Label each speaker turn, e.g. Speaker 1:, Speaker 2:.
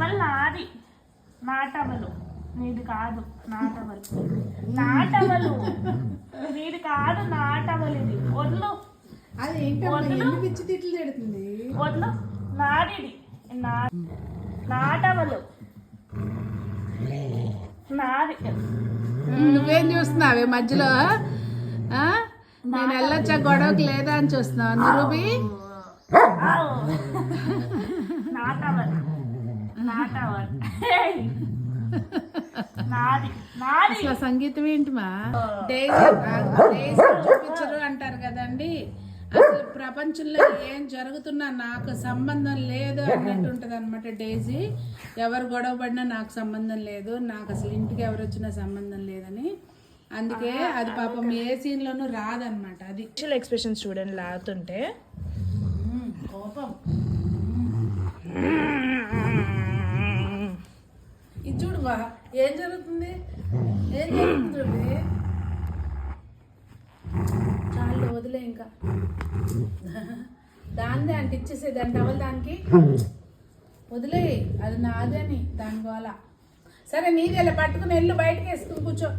Speaker 1: Towel నాది, నా towel నీది కాదు. నా టవల్, నా టవలు నీది కాదు. నా టవల్ ఇది. వద్దు
Speaker 2: అది ఏంటో పిచ్చి తిట్లు తిడుతుంది.
Speaker 1: వద్దు, నాది నా టవలు నాది.
Speaker 2: నువ్వేం చూస్తున్నావే మధ్యలో? నేను వెళ్ళొచ్చా గొడవకి లేదా అని చూస్తున్నావు నిరూపి.
Speaker 1: నా టవల్, నా టవల్ నాది, నాది.
Speaker 2: అసలు సంగీతం ఏంటిమా? డైజీ చూపించరు అంటారు కదండి. అసలు ప్రపంచంలో ఏం జరుగుతున్నా నాకు సంబంధం లేదు అన్నట్టు ఉంటుంది అనమాట డైజీ. ఎవరు గొడవ పడినా నాకు సంబంధం లేదు, నాకు అసలు ఇంటికి ఎవరు వచ్చినా సంబంధం లేదని. అందుకే అది పాపం ఏ సీన్లోనూ రాదనమాట. అది
Speaker 1: ఎక్స్ప్రెషన్స్ చూడండి లాగుతుంటే
Speaker 2: కోపం. ఇది చూడువా ఏం జరుగుతుంది, ఏం జరుగుతుంది. చాలు వదిలే, ఇంకా దానిదే అంటే ఇచ్చేసే దాని టవల్ దానికి వదిలే. అది నాదే అని దాని గోల. సరే నీదేలా పట్టుకుని వెళ్ళు, బయటకు వేసుకుని కూర్చో.